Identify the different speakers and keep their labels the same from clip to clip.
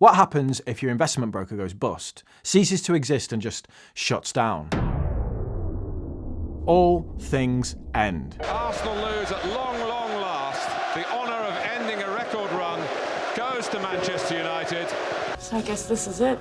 Speaker 1: What happens if your investment broker goes bust, ceases to exist and just shuts down? All things end.
Speaker 2: Arsenal lose at long last. The honour of ending a record run goes to Manchester United.
Speaker 3: So I guess this is it.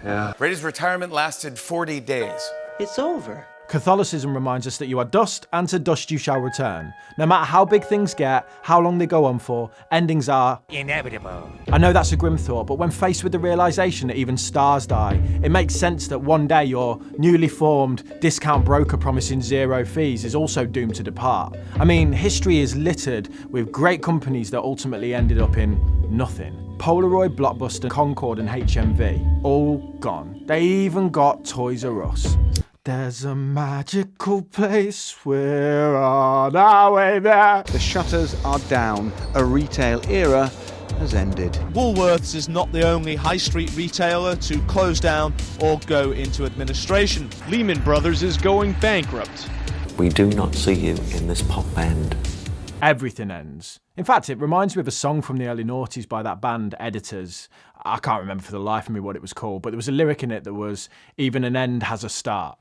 Speaker 4: Yeah. Brady's retirement lasted 40 days.
Speaker 5: It's over.
Speaker 1: Catholicism reminds us that you are dust, and to dust you shall return. No matter how big things get, how long they go on for, endings are
Speaker 6: inevitable.
Speaker 1: I know that's a grim thought, but when faced with the realisation that even stars die, it makes sense that one day your newly formed discount broker promising zero fees is also doomed to depart. I mean, history is littered with great companies that ultimately ended up in nothing. Polaroid, Blockbuster, Concord and HMV, all gone. They even got Toys R Us. There's a magical place, we're on our way there.
Speaker 7: The shutters are down, a retail era has ended.
Speaker 8: Woolworths is not the only high street retailer to close down or go into administration.
Speaker 9: Lehman Brothers is going bankrupt.
Speaker 10: We do not see you in this pop band.
Speaker 1: Everything ends. In fact, it reminds me of a song from the early noughties by that band Editors. I can't remember for the life of me what it was called, but there was a lyric in it that was, even an end has a start.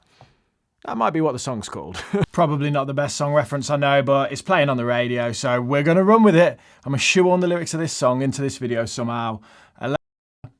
Speaker 1: That might be what the song's called. Probably not the best song reference I know, but it's playing on the radio, so we're going to run with it. I'm going to shoehorn the lyrics of this song into this video somehow.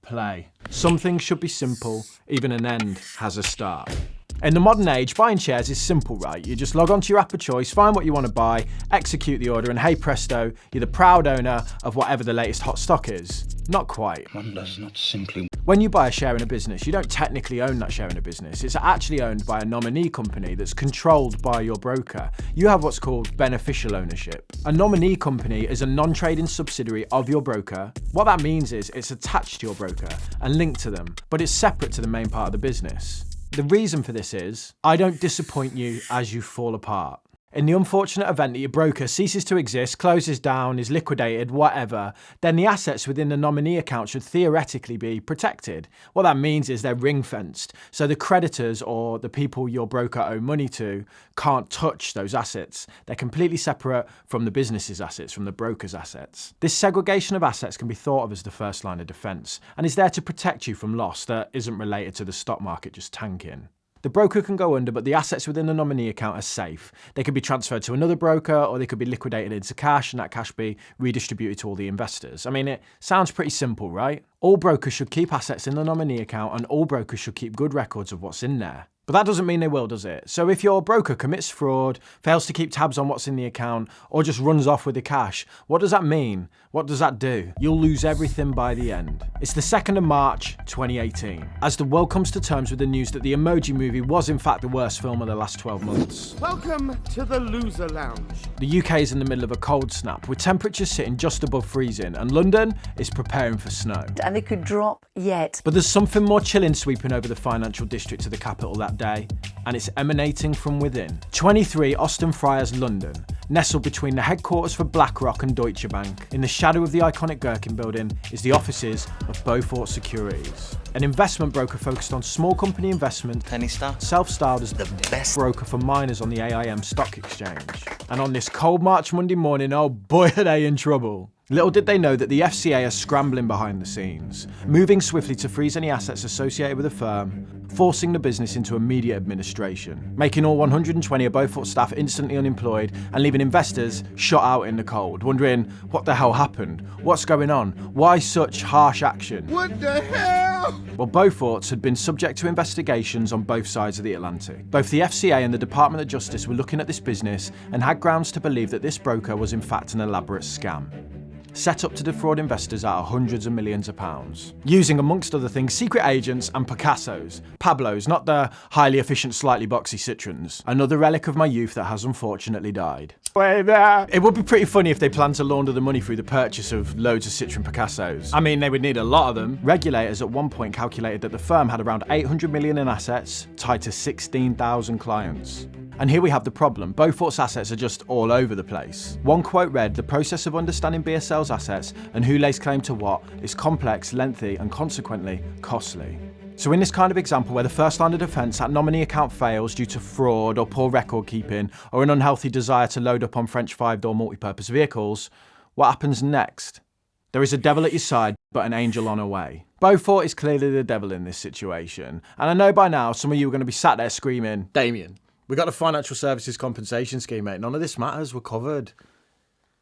Speaker 1: Play. Some things should be simple, even an end has a start. In the modern age, buying shares is simple, right? You just log onto your app of choice, find what you want to buy, execute the order, and hey presto, you're the proud owner of whatever the latest hot stock is. Not quite.
Speaker 11: One does not simply...
Speaker 1: When you buy a share in a business, you don't technically own that share in a business. It's actually owned by a nominee company that's controlled by your broker. You have what's called beneficial ownership. A nominee company is a non-trading subsidiary of your broker. What that means is it's attached to your broker and linked to them, but it's separate to the main part of the business. The reason for this is, I don't disappoint you as you fall apart. In the unfortunate event that your broker ceases to exist, closes down, is liquidated, whatever, then the assets within the nominee account should theoretically be protected. What that means is they're ring-fenced, so the creditors or the people your broker owe money to can't touch those assets. They're completely separate from the business's assets, from the broker's assets. This segregation of assets can be thought of as the first line of defence, and is there to protect you from loss that isn't related to the stock market just tanking. The broker can go under, but the assets within the nominee account are safe. They could be transferred to another broker, or they could be liquidated into cash, and that cash be redistributed to all the investors. I mean, it sounds pretty simple, right? All brokers should keep assets in the nominee account, and all brokers should keep good records of what's in there. But that doesn't mean they will, does it? So if your broker commits fraud, fails to keep tabs on what's in the account, or just runs off with the cash, what does that mean? What does that do? You'll lose everything by the end. It's the 2nd of March, 2018, as the world comes to terms with the news that the Emoji Movie was in fact the worst film of the last 12 months.
Speaker 12: Welcome to the Loser Lounge.
Speaker 1: The UK is in the middle of a cold snap, with temperatures sitting just above freezing, and London is preparing for snow.
Speaker 5: And they could drop yet.
Speaker 1: But there's something more chilling sweeping over the financial district of the capital that day, and it's emanating from within. 23 Austin Friars, London, nestled between the headquarters for BlackRock and Deutsche Bank. In the shadow of the iconic Gherkin building is the offices of Beaufort Securities, an investment broker focused on small company investment,
Speaker 10: Penny stock,
Speaker 1: self-styled as the best broker for miners on the AIM stock exchange. And on this cold March Monday morning, oh boy are they in trouble. Little did they know that the FCA are scrambling behind the scenes, moving swiftly to freeze any assets associated with the firm, forcing the business into immediate administration, making all 120 of Beaufort staff instantly unemployed and leaving investors shut out in the cold, wondering what the hell happened, what's going on, why such harsh action?
Speaker 12: What the hell?
Speaker 1: Well, Beaufort's had been subject to investigations on both sides of the Atlantic. Both the FCA and the Department of Justice were looking at this business and had grounds to believe that this broker was in fact an elaborate scam, set up to defraud investors out of hundreds of millions of pounds, using amongst other things secret agents and Picassos, Pablos, not the highly efficient slightly boxy Citroens, another relic of my youth that has unfortunately died. It would be pretty funny if they planned to launder the money through the purchase of loads of Citroen Picassos. I mean, they would need a lot of them. Regulators at one point calculated that the firm had around 800 million in assets tied to 16,000 clients. And here we have the problem. Beaufort's assets are just all over the place. One quote read, "The process of understanding BSL's assets and who lays claim to what is complex, lengthy, and consequently costly." So in this kind of example where the first line of defence, that nominee account fails due to fraud or poor record keeping or an unhealthy desire to load up on French 5-door multi-purpose vehicles, what happens next? There is a devil at your side, but an angel on her way. Beaufort is clearly the devil in this situation. And I know by now some of you are going to be sat there screaming, Damien, we got the financial services compensation scheme, mate. None of this matters. We're covered.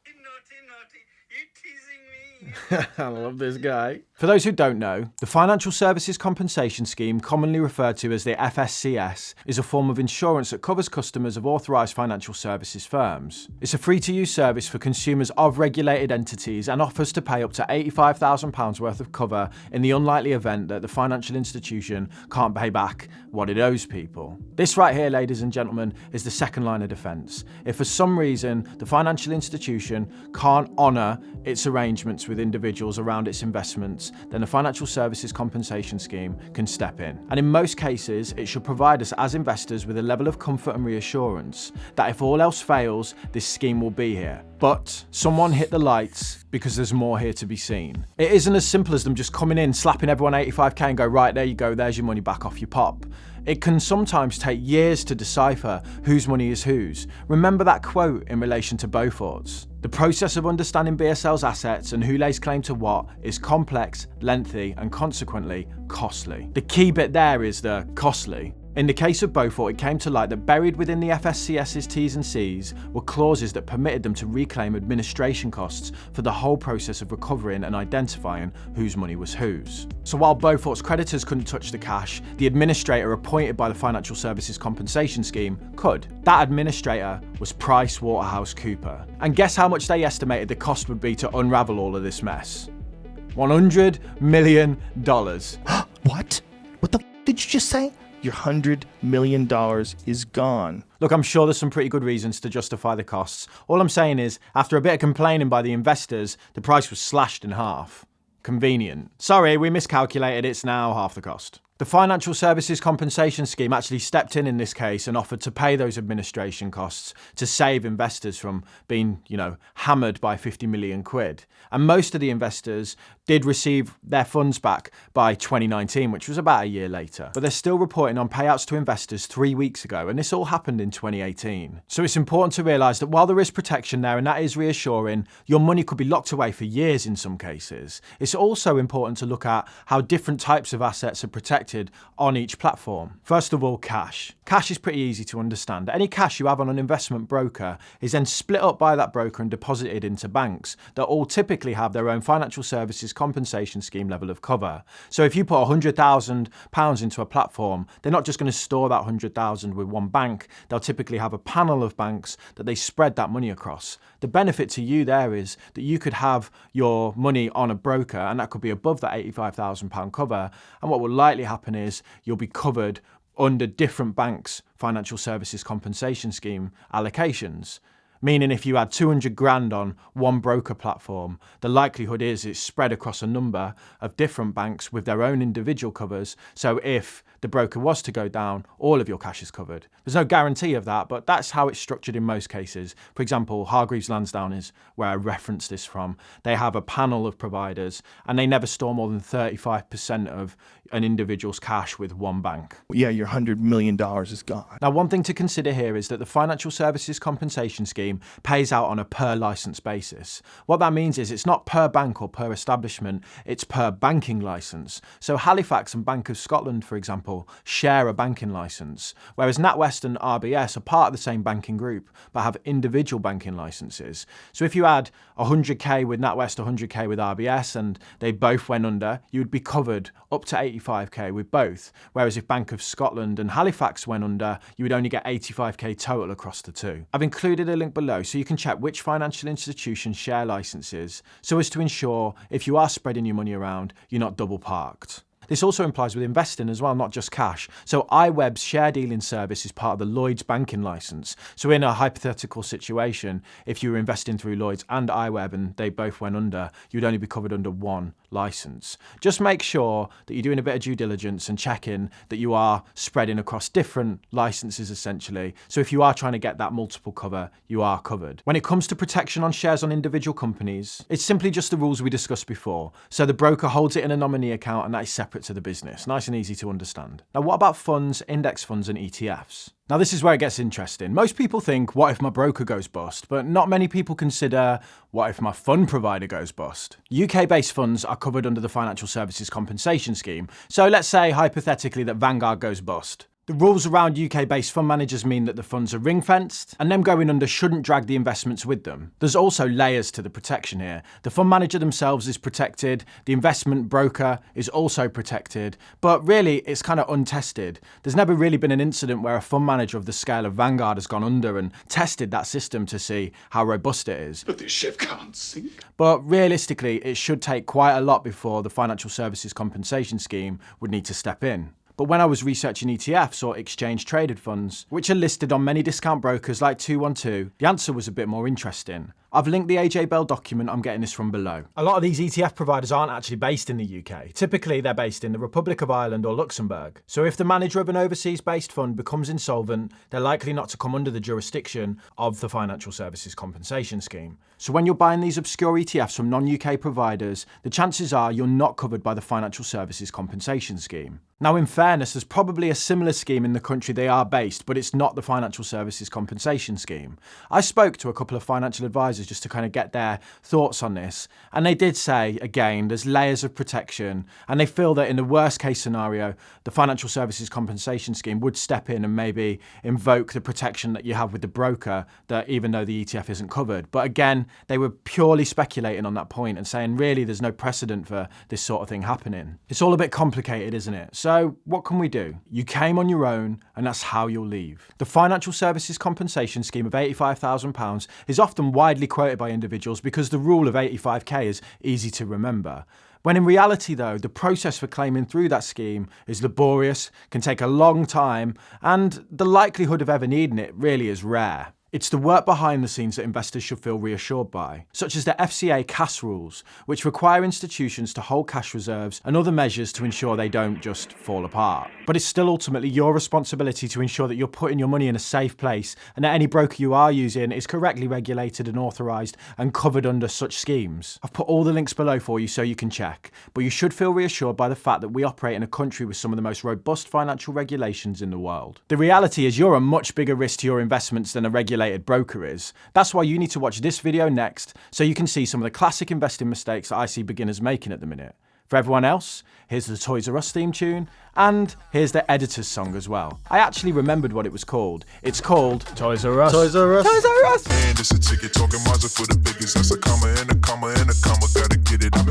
Speaker 12: Naughty, you're teasing me.
Speaker 1: I love this guy. For those who don't know, the Financial Services Compensation Scheme, commonly referred to as the FSCS, is a form of insurance that covers customers of authorised financial services firms. It's a free-to-use service for consumers of regulated entities and offers to pay up to £85,000 worth of cover in the unlikely event that the financial institution can't pay back what it owes people. This right here, ladies and gentlemen, is the second line of defence. If for some reason the financial institution can't honour its arrangements with individuals around its investments, then the Financial Services Compensation Scheme can step in. And in most cases, it should provide us as investors with a level of comfort and reassurance that if all else fails, this scheme will be here. But someone hit the lights because there's more here to be seen. It isn't as simple as them just coming in, slapping everyone 85k and go, right, there you go, there's your money, back off your pop. It can sometimes take years to decipher whose money is whose. Remember that quote in relation to Beaufort's? The process of understanding BSL's assets and who lays claim to what is complex, lengthy, and consequently costly. The key bit there is the costly. In the case of Beaufort, it came to light that buried within the FSCS's T's and C's were clauses that permitted them to reclaim administration costs for the whole process of recovering and identifying whose money was whose. So while Beaufort's creditors couldn't touch the cash, the administrator appointed by the Financial Services Compensation Scheme could. That administrator was PricewaterhouseCoopers. And guess how much they estimated the cost would be to unravel all of this mess? $100 million.
Speaker 8: What? What the did you just say? Your $100 million is gone.
Speaker 1: Look, I'm sure there's some pretty good reasons to justify the costs. All I'm saying is, after a bit of complaining by the investors, the price was slashed in half. Convenient. Sorry, we miscalculated, it's now half the cost. The Financial Services Compensation Scheme actually stepped in this case and offered to pay those administration costs to save investors from being, hammered by 50 million quid. And most of the investors did receive their funds back by 2019, which was about a year later. But they're still reporting on payouts to investors 3 weeks ago, and this all happened in 2018. So it's important to realise that while there is protection there, and that is reassuring, your money could be locked away for years in some cases. It's also important to look at how different types of assets are protected on each platform. First of all, cash. Cash is pretty easy to understand. Any cash you have on an investment broker is then split up by that broker and deposited into banks that all typically have their own Financial Services Compensation Scheme level of cover. So if you put £100,000 into a platform, they're not just going to store that £100,000 with one bank. They'll typically have a panel of banks that they spread that money across. The benefit to you there is that you could have your money on a broker, and that could be above that £85,000 cover. And what will likely happen is you'll be covered under different banks' Financial Services Compensation Scheme allocations. Meaning if you had 200 grand on one broker platform, the likelihood is it's spread across a number of different banks with their own individual covers. So if the broker was to go down, all of your cash is covered. There's no guarantee of that, but that's how it's structured in most cases. For example, Hargreaves Lansdown is where I referenced this from. They have a panel of providers and they never store more than 35% of an individual's cash with one bank.
Speaker 8: Yeah, your $100 million is gone.
Speaker 1: Now, one thing to consider here is that the Financial Services Compensation Scheme pays out on a per license basis. What that means is it's not per bank or per establishment, it's per banking license. So Halifax and Bank of Scotland, for example, share a banking license, whereas NatWest and RBS are part of the same banking group, but have individual banking licenses. So if you had 100k with NatWest, 100k with RBS, and they both went under, you would be covered up to 85k with both. Whereas if Bank of Scotland and Halifax went under, you would only get 85k total across the two. I've included a link below so you can check which financial institutions share licenses, so as to ensure if you are spreading your money around, you're not double parked. This also implies with investing as well, not just cash. So iWeb's share dealing service is part of the Lloyds banking license. So in a hypothetical situation, if you were investing through Lloyds and iWeb and they both went under, you'd only be covered under one license. Just make sure that you're doing a bit of due diligence and checking that you are spreading across different licenses essentially. So if you are trying to get that multiple cover, you are covered. When it comes to protection on shares on individual companies, it's simply just the rules we discussed before. So the broker holds it in a nominee account and that is separate separate to the business, nice and easy to understand. Now, what about funds, index funds, and ETFs? Now, this is where it gets interesting. Most people think, what if my broker goes bust? But not many people consider, what if my fund provider goes bust? UK-based funds are covered under the Financial Services Compensation Scheme. So let's say, hypothetically, that Vanguard goes bust. The rules around UK-based fund managers mean that the funds are ring-fenced, and them going under shouldn't drag the investments with them. There's also layers to the protection here. The fund manager themselves is protected, the investment broker is also protected, but really it's kind of untested. There's never really been an incident where a fund manager of the scale of Vanguard has gone under and tested that system to see how robust it is.
Speaker 4: But this ship can't sink.
Speaker 1: But realistically, it should take quite a lot before the Financial Services Compensation Scheme would need to step in. But when I was researching ETFs or exchange-traded funds, which are listed on many discount brokers like 212, the answer was a bit more interesting. I've linked the AJBELL document, I'm getting this from below. A lot of these ETF providers aren't actually based in the UK. Typically, they're based in the Republic of Ireland or Luxembourg. So if the manager of an overseas-based fund becomes insolvent, they're likely not to come under the jurisdiction of the Financial Services Compensation Scheme. So when you're buying these obscure ETFs from non-UK providers, the chances are you're not covered by the Financial Services Compensation Scheme. Now, in fairness, there's probably a similar scheme in the country they are based, but it's not the Financial Services Compensation Scheme. I spoke to a couple of financial advisors just to kind of get their thoughts on this, and they did say, again, there's layers of protection, and they feel that in the worst case scenario, the Financial Services Compensation Scheme would step in and maybe invoke the protection that you have with the broker, that even though the ETF isn't covered. But again, they were purely speculating on that point and saying, really, there's no precedent for this sort of thing happening. It's all a bit complicated, isn't it? So what can we do? You came on your own, and that's how you'll leave. The Financial Services Compensation Scheme of £85,000 is often widely quoted by individuals because the rule of 85k is easy to remember. When in reality, though, the process for claiming through that scheme is laborious, can take a long time, and the likelihood of ever needing it really is rare. It's the work behind the scenes that investors should feel reassured by, such as the FCA cash rules, which require institutions to hold cash reserves and other measures to ensure they don't just fall apart. But it's still ultimately your responsibility to ensure that you're putting your money in a safe place and that any broker you are using is correctly regulated and authorised and covered under such schemes. I've put all the links below for you so you can check, but you should feel reassured by the fact that we operate in a country with some of the most robust financial regulations in the world. The reality is you're a much bigger risk to your investments than a regulated broker is. That's why you need to watch this video next so you can see some of the classic investing mistakes that I see beginners making at the minute. For everyone else, here's the Toys R Us theme tune, and here's the editor's song as well. I actually remembered what it was called. It's called Toys R Us.
Speaker 6: Toys R Us.
Speaker 1: Toys R Us.
Speaker 6: Man, this a ticket talking Mazda for the biggest. That's a comma and a comma and a comma. Gotta get it. I've been